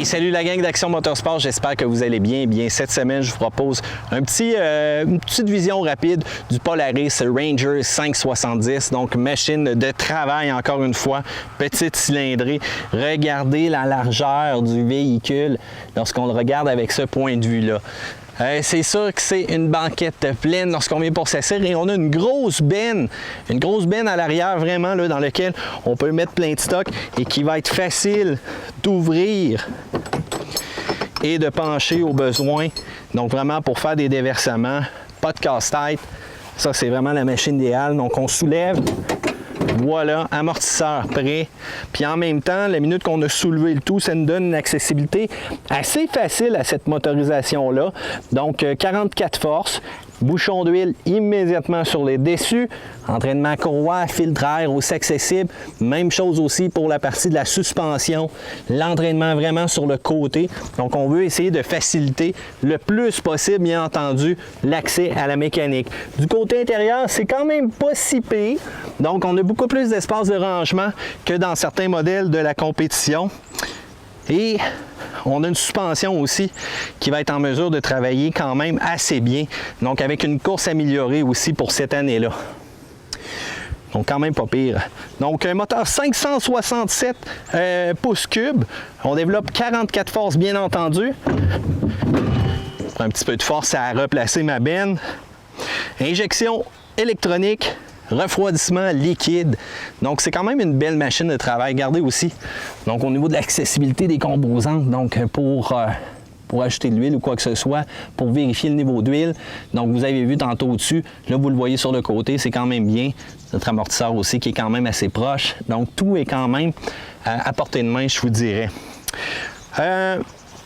Salut la gang d'Action Motorsport, j'espère que vous allez bien. Bien, cette semaine, je vous propose une petite vision rapide du Polaris Ranger 570, donc machine de travail encore une fois, petite cylindrée. Regardez la largeur du véhicule lorsqu'on le regarde avec ce point de vue-là. C'est sûr que c'est une banquette pleine lorsqu'on vient pour s'asseoir et on a une grosse benne à l'arrière vraiment là, dans laquelle on peut mettre plein de stock et qui va être facile d'ouvrir et de pencher au besoin. Donc vraiment pour faire des déversements, pas de casse-tête. Ça c'est vraiment la machine idéale. Donc on soulève. Voilà, amortisseur prêt. Puis en même temps, la minute qu'on a soulevé le tout, ça nous donne une accessibilité assez facile à cette motorisation-là. Donc 44 forces, bouchon d'huile immédiatement sur les dessus, entraînement courroie, filtre à air aussi accessible. Même chose aussi pour la partie de la suspension, l'entraînement vraiment sur le côté. Donc on veut essayer de faciliter le plus possible, bien entendu, l'accès à la mécanique. Du côté intérieur, c'est quand même pas si pire. Donc on a beaucoup plus d'espace de rangement que dans certains modèles de la compétition. Et on a une suspension aussi qui va être en mesure de travailler quand même assez bien. Donc avec une course améliorée aussi pour cette année-là. Donc quand même pas pire. Donc un moteur 567 pouces cubes. On développe 44 forces bien entendu. Je prends un petit peu de force à replacer ma benne. Injection électronique. Refroidissement liquide. Donc, c'est quand même une belle machine de travail. Regardez aussi. Donc, au niveau de l'accessibilité des composantes, donc pour ajouter de l'huile ou quoi que ce soit, pour vérifier le niveau d'huile. Donc, vous avez vu tantôt au-dessus. Là, vous le voyez sur le côté. C'est quand même bien. Notre amortisseur aussi qui est quand même assez proche. Donc, tout est quand même à portée de main, je vous dirais.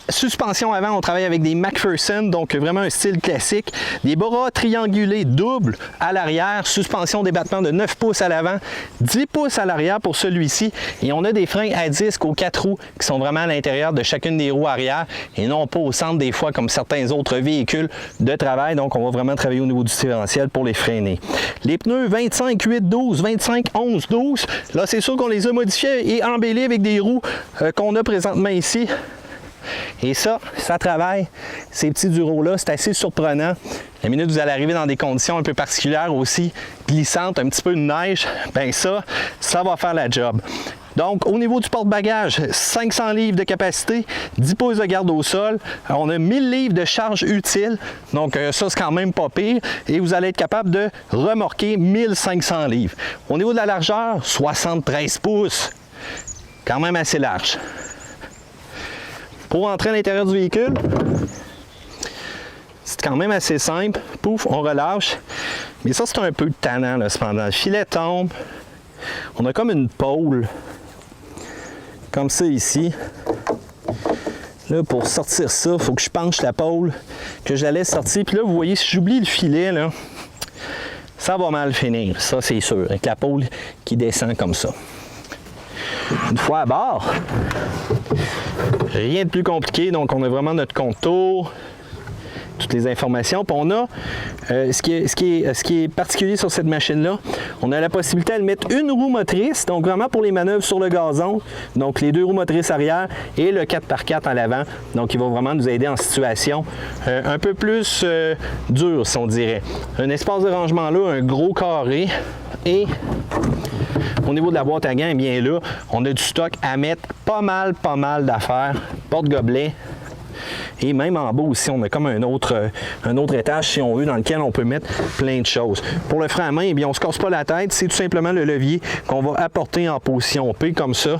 Suspension avant, on travaille avec des McPherson, donc vraiment un style classique. Des bras triangulés doubles à l'arrière, suspension débattement de 9 pouces à l'avant, 10 pouces à l'arrière pour celui-ci. Et on a des freins à disque aux 4 roues qui sont vraiment à l'intérieur de chacune des roues arrière et non pas au centre des fois comme certains autres véhicules de travail. Donc on va vraiment travailler au niveau du différentiel pour les freiner. Les pneus 25, 8, 12, 25, 11, 12. Là, c'est sûr qu'on les a modifiés et embellis avec des roues qu'on a présentement ici. Et ça travaille. Ces petits duros-là, c'est assez surprenant. La minute où vous allez arriver dans des conditions un peu particulières aussi, glissantes, un petit peu de neige, bien ça va faire la job. Donc, au niveau du porte-bagages, 500 livres de capacité, 10 pouces de garde au sol. On a 1000 livres de charge utile. Donc, ça, c'est quand même pas pire. Et vous allez être capable de remorquer 1500 livres. Au niveau de la largeur, 73 pouces. Quand même assez large. Pour entrer à l'intérieur du véhicule, c'est quand même assez simple. Pouf, on relâche. Mais ça, c'est un peu tannant, là, cependant. Le filet tombe. On a comme une pôle. Comme ça, ici. Là, pour sortir ça, il faut que je penche la pôle que j'allais sortir. Puis là, vous voyez, si j'oublie le filet, là, ça va mal finir. Ça, c'est sûr. Avec la pôle qui descend comme ça. Une fois à bord, rien de plus compliqué, donc on a vraiment notre contour, toutes les informations. Puis on a, ce qui est particulier sur cette machine-là, on a la possibilité de mettre une roue motrice, donc vraiment pour les manœuvres sur le gazon, donc les 2 roues motrices arrière et le 4x4 en avant. Donc il va vraiment nous aider en situation un peu plus dure, si on dirait. Un espace de rangement là, un gros carré et... Au niveau de la boîte à gants, eh bien là, on a du stock à mettre pas mal d'affaires. Porte-gobelet. Et même en bas aussi, on a comme un autre étage, si on veut, dans lequel on peut mettre plein de choses. Pour le frein à main, eh bien, on ne se casse pas la tête. C'est tout simplement le levier qu'on va apporter en position P comme ça.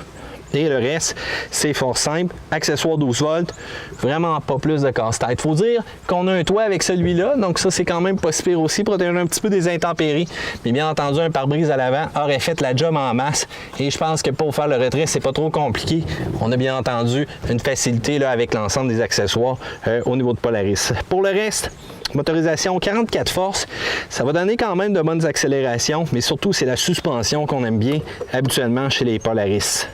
Et le reste, c'est fort simple. Accessoire 12 volts, vraiment pas plus de casse-tête. Il faut dire qu'on a un toit avec celui-là, donc ça, c'est quand même pas si pire aussi, protéger un petit peu des intempéries. Mais bien entendu, un pare-brise à l'avant aurait fait la job en masse. Et je pense que pour faire le retrait, c'est pas trop compliqué. On a bien entendu une facilité là, avec l'ensemble des accessoires au niveau de Polaris. Pour le reste, motorisation 44 forces, ça va donner quand même de bonnes accélérations, mais surtout, c'est la suspension qu'on aime bien habituellement chez les Polaris.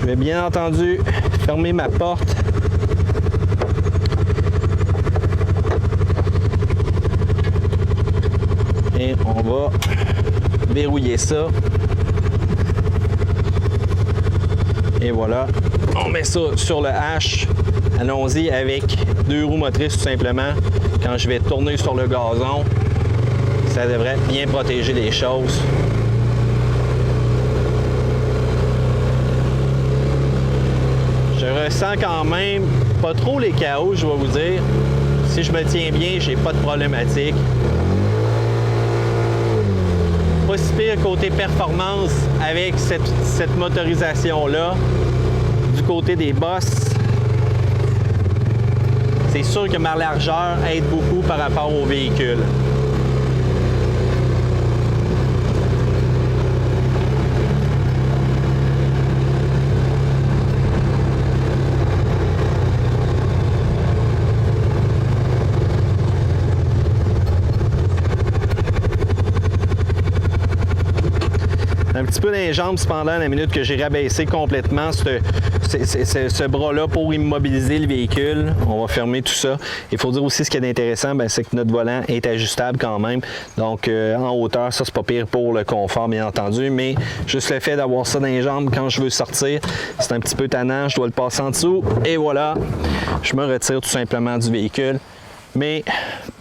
Je vais bien entendu fermer ma porte. Et on va verrouiller ça. Et voilà, on met ça sur le hache. Allons-y avec 2 roues motrices tout simplement. Quand je vais tourner sur le gazon, ça devrait bien protéger les choses. Je ressens quand même pas trop les chaos, je vais vous dire. Si je me tiens bien, j'ai pas de problématique. Pas si pire côté performance avec cette motorisation-là. Du côté des bosses, c'est sûr que ma largeur aide beaucoup par rapport au véhicule. Un petit peu dans les jambes cependant, la minute que j'ai rabaissé complètement ce bras-là pour immobiliser le véhicule. On va fermer tout ça. Il faut dire aussi ce qui est intéressant, c'est que notre volant est ajustable quand même. Donc en hauteur, ça c'est pas pire pour le confort bien entendu, mais juste le fait d'avoir ça dans les jambes quand je veux sortir, c'est un petit peu tannant, je dois le passer en dessous et voilà, je me retire tout simplement du véhicule. Mais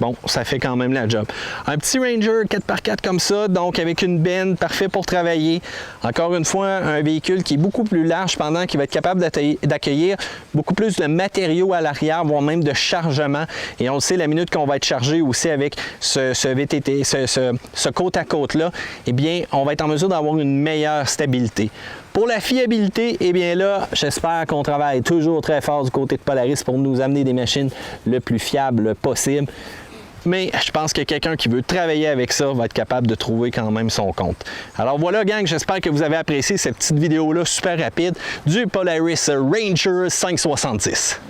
bon, ça fait quand même la job. Un petit Ranger 4x4 comme ça, donc avec une benne, parfait pour travailler. Encore une fois, un véhicule qui est beaucoup plus large pendant qu'il va être capable d'accueillir beaucoup plus de matériaux à l'arrière, voire même de chargement. Et on le sait, la minute qu'on va être chargé aussi avec ce VTT, ce côte-à-côte-là, eh bien, on va être en mesure d'avoir une meilleure stabilité. Pour la fiabilité, eh bien là, j'espère qu'on travaille toujours très fort du côté de Polaris pour nous amener des machines le plus fiables possible. Mais je pense que quelqu'un qui veut travailler avec ça va être capable de trouver quand même son compte. Alors voilà, gang, j'espère que vous avez apprécié cette petite vidéo-là super rapide du Polaris Ranger 570.